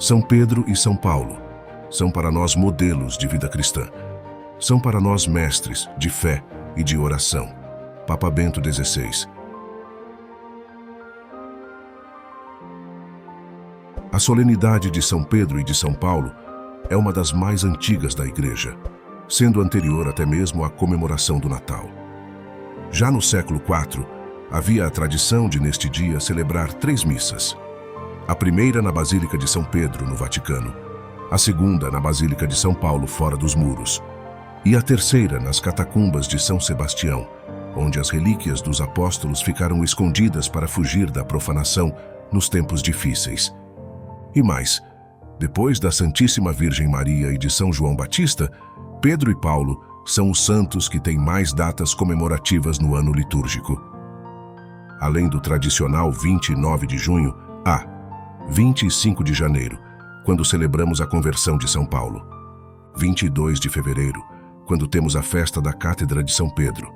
São Pedro e São Paulo são para nós modelos de vida cristã. São para nós mestres de fé e de oração. Papa Bento XVI. A solenidade de São Pedro e de São Paulo é uma das mais antigas da Igreja, sendo anterior até mesmo à comemoração do Natal. Já no século IV, havia a tradição de, neste dia, celebrar 3 missas. A primeira na Basílica de São Pedro, no Vaticano, a segunda na Basílica de São Paulo, fora dos muros, e a terceira nas catacumbas de São Sebastião, onde as relíquias dos apóstolos ficaram escondidas para fugir da profanação nos tempos difíceis. E mais, depois da Santíssima Virgem Maria e de São João Batista, Pedro e Paulo são os santos que têm mais datas comemorativas no ano litúrgico. Além do tradicional 29 de junho, há 25 de janeiro, quando celebramos a conversão de São Paulo, 22 de fevereiro, quando temos a festa da Cátedra de São Pedro,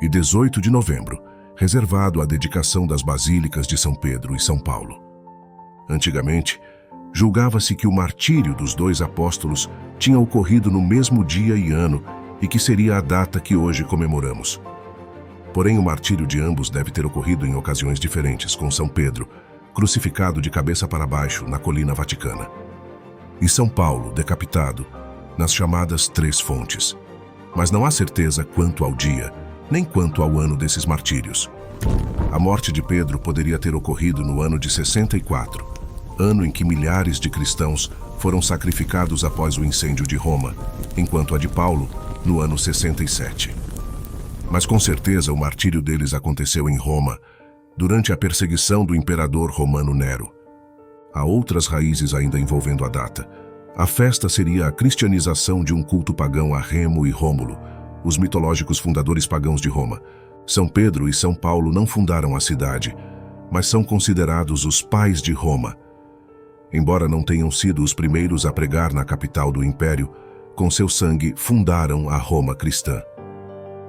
e 18 de novembro, reservado à dedicação das basílicas de São Pedro e São Paulo. Antigamente, julgava-se que o martírio dos 2 apóstolos tinha ocorrido no mesmo dia e ano e que seria a data que hoje comemoramos. Porém, o martírio de ambos deve ter ocorrido em ocasiões diferentes, com São Pedro, crucificado de cabeça para baixo na colina vaticana, e São Paulo, decapitado, nas chamadas 3 fontes. Mas não há certeza quanto ao dia, nem quanto ao ano desses martírios. A morte de Pedro poderia ter ocorrido no ano de 64, ano em que milhares de cristãos foram sacrificados após o incêndio de Roma, enquanto a de Paulo, no ano 67. Mas com certeza o martírio deles aconteceu em Roma, durante a perseguição do imperador romano Nero. Há outras raízes ainda envolvendo a data. A festa seria a cristianização de um culto pagão a Remo e Rômulo, os mitológicos fundadores pagãos de Roma. São Pedro e São Paulo não fundaram a cidade, mas são considerados os pais de Roma. Embora não tenham sido os primeiros a pregar na capital do império, com seu sangue fundaram a Roma cristã.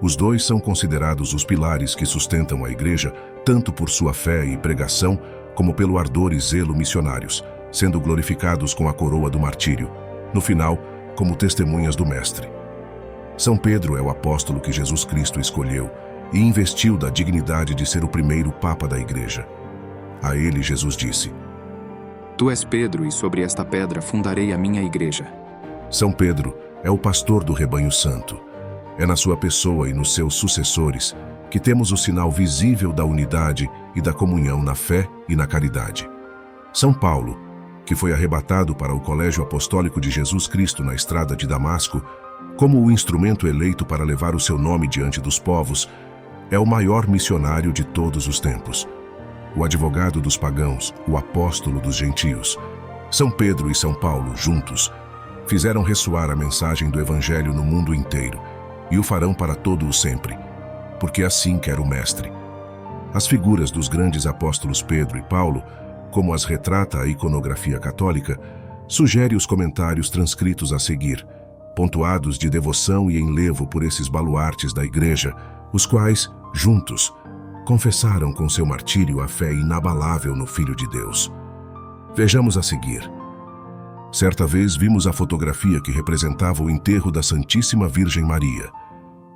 Os 2 são considerados os pilares que sustentam a Igreja, tanto por sua fé e pregação, como pelo ardor e zelo missionários, sendo glorificados com a coroa do martírio, no final, como testemunhas do Mestre. São Pedro é o apóstolo que Jesus Cristo escolheu e investiu da dignidade de ser o primeiro Papa da Igreja. A ele Jesus disse: Tu és Pedro, e sobre esta pedra fundarei a minha igreja. São Pedro é o pastor do rebanho santo. É na sua pessoa e nos seus sucessores que temos o sinal visível da unidade e da comunhão na fé e na caridade. São Paulo, que foi arrebatado para o Colégio Apostólico de Jesus Cristo na estrada de Damasco, como o instrumento eleito para levar o seu nome diante dos povos, é o maior missionário de todos os tempos. O advogado dos pagãos, o apóstolo dos gentios. São Pedro e São Paulo, juntos, fizeram ressoar a mensagem do Evangelho no mundo inteiro, e o farão para todo o sempre, porque assim quer o Mestre. As figuras dos grandes apóstolos Pedro e Paulo, como as retrata a iconografia católica, sugere os comentários transcritos a seguir, pontuados de devoção e enlevo por esses baluartes da Igreja, os quais, juntos, confessaram com seu martírio a fé inabalável no Filho de Deus. Vejamos a seguir. Certa vez vimos a fotografia que representava o enterro da Santíssima Virgem Maria.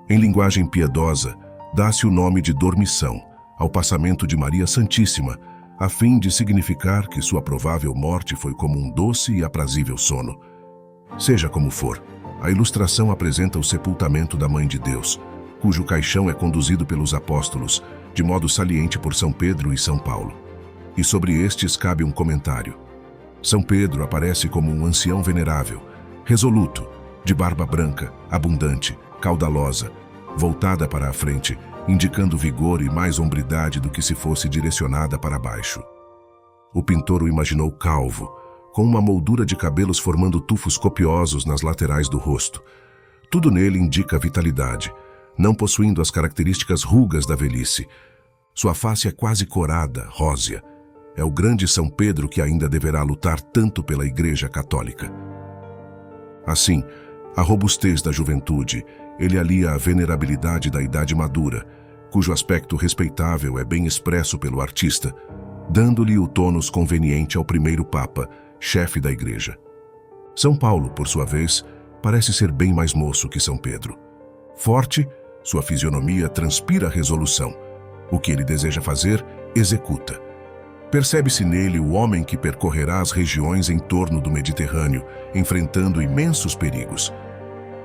Em linguagem piedosa, dá-se o nome de dormição ao passamento de Maria Santíssima, a fim de significar que sua provável morte foi como um doce e aprazível sono. Seja como for, a ilustração apresenta o sepultamento da Mãe de Deus, cujo caixão é conduzido pelos apóstolos, de modo saliente por São Pedro e São Paulo. E sobre estes cabe um comentário. São Pedro aparece como um ancião venerável, resoluto, de barba branca, abundante, caudalosa, voltada para a frente, indicando vigor e mais hombridade do que se fosse direcionada para baixo. O pintor o imaginou calvo, com uma moldura de cabelos formando tufos copiosos nas laterais do rosto. Tudo nele indica vitalidade, não possuindo as características rugas da velhice. Sua face é quase corada, rósea. É o grande São Pedro que ainda deverá lutar tanto pela Igreja Católica. Assim, a robustez da juventude, ele alia a venerabilidade da idade madura, cujo aspecto respeitável é bem expresso pelo artista, dando-lhe o tônus conveniente ao primeiro Papa, chefe da igreja. São Paulo, por sua vez, parece ser bem mais moço que São Pedro. Forte, sua fisionomia transpira resolução. O que ele deseja fazer, executa. Percebe-se nele o homem que percorrerá as regiões em torno do Mediterrâneo, enfrentando imensos perigos.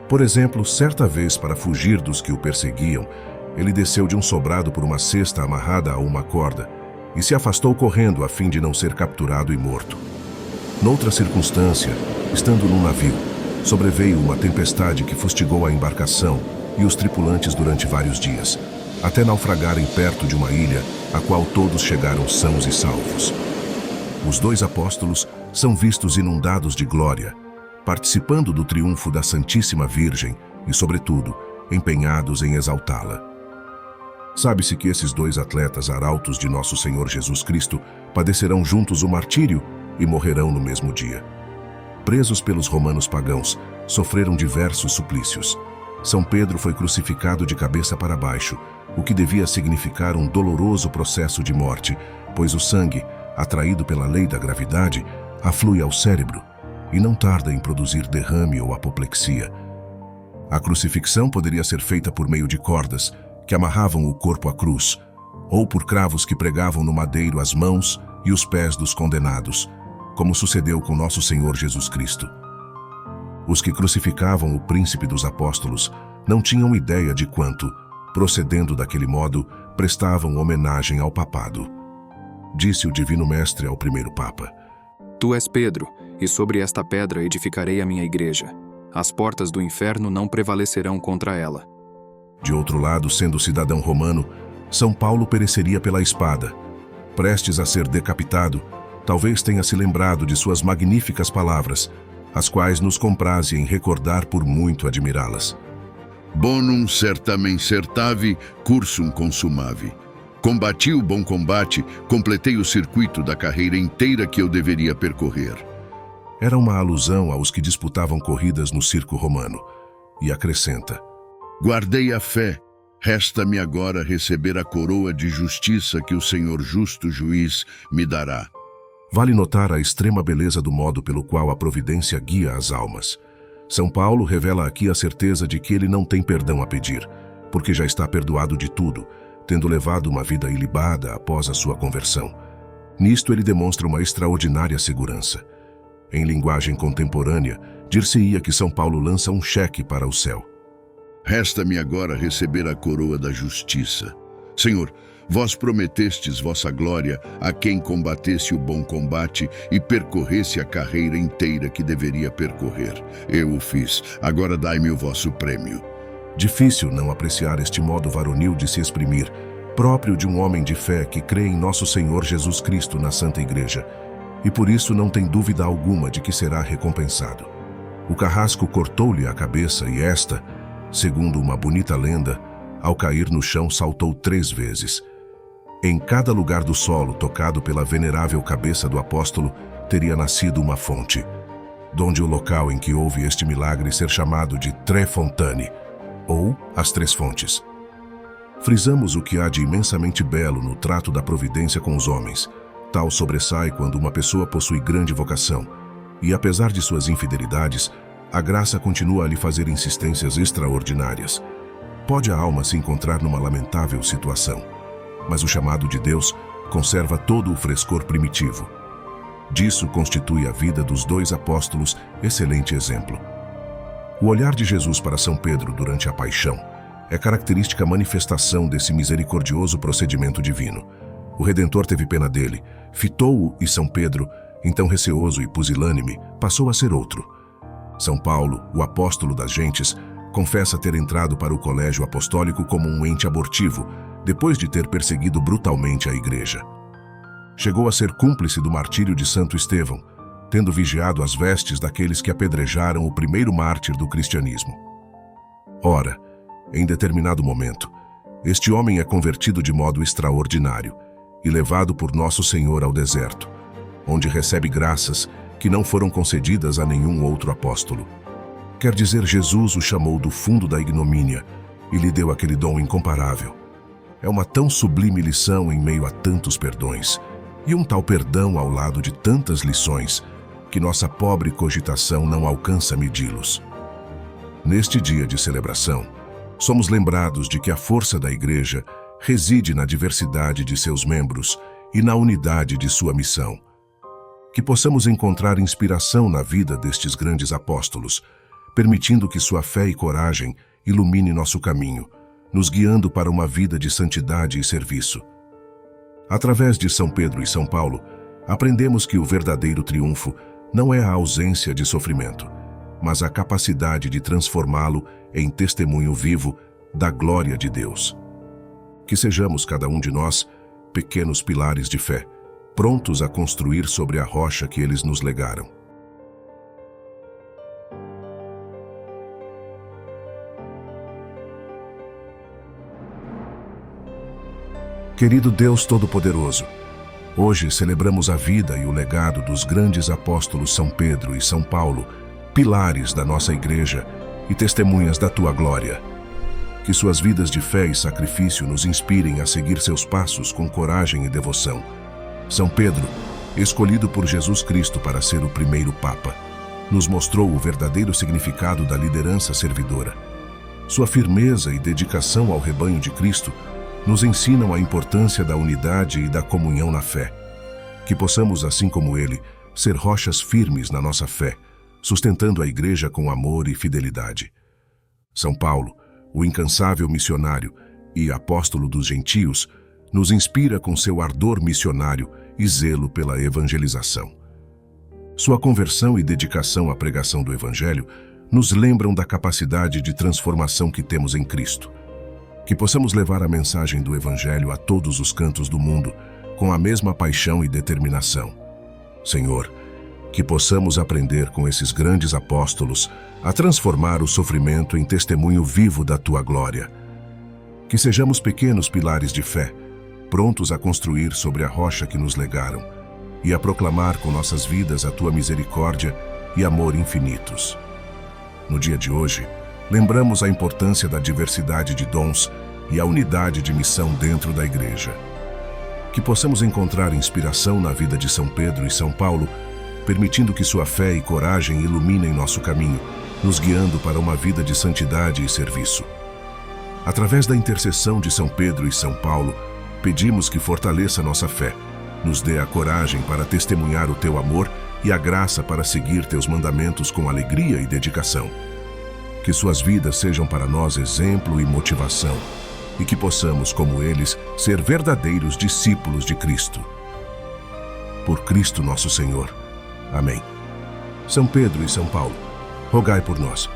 Por exemplo, certa vez, para fugir dos que o perseguiam, ele desceu de um sobrado por uma cesta amarrada a uma corda e se afastou correndo a fim de não ser capturado e morto. Noutra circunstância, estando num navio, sobreveio uma tempestade que fustigou a embarcação e os tripulantes durante vários dias, até naufragarem perto de uma ilha, a qual todos chegaram sãos e salvos. Os dois apóstolos são vistos inundados de glória, participando do triunfo da Santíssima Virgem e, sobretudo, empenhados em exaltá-la. Sabe-se que esses dois atletas arautos de nosso Senhor Jesus Cristo padecerão juntos o martírio e morrerão no mesmo dia. Presos pelos romanos pagãos, sofreram diversos suplícios. São Pedro foi crucificado de cabeça para baixo, o que devia significar um doloroso processo de morte, pois o sangue, atraído pela lei da gravidade, aflui ao cérebro e não tarda em produzir derrame ou apoplexia. A crucifixão poderia ser feita por meio de cordas que amarravam o corpo à cruz, ou por cravos que pregavam no madeiro as mãos e os pés dos condenados, como sucedeu com nosso Senhor Jesus Cristo. Os que crucificavam o príncipe dos apóstolos não tinham ideia de quanto, procedendo daquele modo, prestavam homenagem ao papado. Disse o Divino Mestre ao primeiro Papa: Tu és Pedro, e sobre esta pedra edificarei a minha igreja. As portas do inferno não prevalecerão contra ela. De outro lado, sendo cidadão romano, São Paulo pereceria pela espada. Prestes a ser decapitado, talvez tenha se lembrado de suas magníficas palavras, as quais nos compraze em recordar por muito admirá-las. Bonum certamen certavi, cursum consumavi. Combati o bom combate, completei o circuito da carreira inteira que eu deveria percorrer. Era uma alusão aos que disputavam corridas no circo romano, e acrescenta: Guardei a fé, resta-me agora receber a coroa de justiça que o Senhor justo juiz me dará. Vale notar a extrema beleza do modo pelo qual a providência guia as almas. São Paulo revela aqui a certeza de que ele não tem perdão a pedir, porque já está perdoado de tudo, tendo levado uma vida ilibada após a sua conversão. Nisto ele demonstra uma extraordinária segurança. Em linguagem contemporânea, dir-se-ia que São Paulo lança um cheque para o céu. Resta-me agora receber a coroa da justiça. Senhor, vós prometestes vossa glória a quem combatesse o bom combate e percorresse a carreira inteira que deveria percorrer. Eu o fiz, agora dai-me o vosso prêmio. Difícil não apreciar este modo varonil de se exprimir, próprio de um homem de fé que crê em nosso Senhor Jesus Cristo na Santa Igreja, e por isso não tem dúvida alguma de que será recompensado. O carrasco cortou-lhe a cabeça e esta, segundo uma bonita lenda, ao cair no chão saltou 3 vezes. Em cada lugar do solo tocado pela venerável cabeça do apóstolo teria nascido uma fonte, donde o local em que houve este milagre ser chamado de Tre Fontane, ou as 3 fontes. Frisamos o que há de imensamente belo no trato da providência com os homens. Tal sobressai quando uma pessoa possui grande vocação, e apesar de suas infidelidades, a graça continua a lhe fazer insistências extraordinárias. Pode a alma se encontrar numa lamentável situação, mas o chamado de Deus conserva todo o frescor primitivo. Disso constitui a vida dos 2 apóstolos excelente exemplo. O olhar de Jesus para São Pedro durante a paixão é característica manifestação desse misericordioso procedimento divino. O Redentor teve pena dele, fitou-o e São Pedro, então receoso e pusilânime, passou a ser outro. São Paulo, o apóstolo das gentes, confessa ter entrado para o colégio apostólico como um ente abortivo, depois de ter perseguido brutalmente a igreja. Chegou a ser cúmplice do martírio de Santo Estevão, tendo vigiado as vestes daqueles que apedrejaram o primeiro mártir do cristianismo. Ora, em determinado momento, este homem é convertido de modo extraordinário e levado por nosso Senhor ao deserto, onde recebe graças que não foram concedidas a nenhum outro apóstolo. Quer dizer, Jesus o chamou do fundo da ignomínia e lhe deu aquele dom incomparável. É uma tão sublime lição em meio a tantos perdões, e um tal perdão ao lado de tantas lições, que nossa pobre cogitação não alcança medi-los. Neste dia de celebração, somos lembrados de que a força da Igreja reside na diversidade de seus membros e na unidade de sua missão. Que possamos encontrar inspiração na vida destes grandes apóstolos, permitindo que sua fé e coragem ilumine nosso caminho, nos guiando para uma vida de santidade e serviço. Através de São Pedro e São Paulo, aprendemos que o verdadeiro triunfo não é a ausência de sofrimento, mas a capacidade de transformá-lo em testemunho vivo da glória de Deus. Que sejamos cada um de nós pequenos pilares de fé, prontos a construir sobre a rocha que eles nos legaram. Querido Deus Todo-Poderoso, hoje celebramos a vida e o legado dos grandes apóstolos São Pedro e São Paulo, pilares da nossa Igreja e testemunhas da Tua glória. Que suas vidas de fé e sacrifício nos inspirem a seguir seus passos com coragem e devoção. São Pedro, escolhido por Jesus Cristo para ser o primeiro Papa, nos mostrou o verdadeiro significado da liderança servidora. Sua firmeza e dedicação ao rebanho de Cristo nos ensinam a importância da unidade e da comunhão na fé. Que possamos, assim como ele, ser rochas firmes na nossa fé, sustentando a Igreja com amor e fidelidade. São Paulo, o incansável missionário e apóstolo dos gentios, nos inspira com seu ardor missionário e zelo pela evangelização. Sua conversão e dedicação à pregação do Evangelho nos lembram da capacidade de transformação que temos em Cristo. Que possamos levar a mensagem do Evangelho a todos os cantos do mundo com a mesma paixão e determinação. Senhor, que possamos aprender com esses grandes apóstolos a transformar o sofrimento em testemunho vivo da Tua glória. Que sejamos pequenos pilares de fé, prontos a construir sobre a rocha que nos legaram e a proclamar com nossas vidas a Tua misericórdia e amor infinitos. No dia de hoje, lembramos a importância da diversidade de dons e a unidade de missão dentro da Igreja. Que possamos encontrar inspiração na vida de São Pedro e São Paulo, permitindo que sua fé e coragem iluminem nosso caminho, nos guiando para uma vida de santidade e serviço. Através da intercessão de São Pedro e São Paulo, pedimos que fortaleça nossa fé, nos dê a coragem para testemunhar o Teu amor e a graça para seguir Teus mandamentos com alegria e dedicação. Que suas vidas sejam para nós exemplo e motivação, e que possamos, como eles, ser verdadeiros discípulos de Cristo. Por Cristo nosso Senhor. Amém. São Pedro e São Paulo, rogai por nós.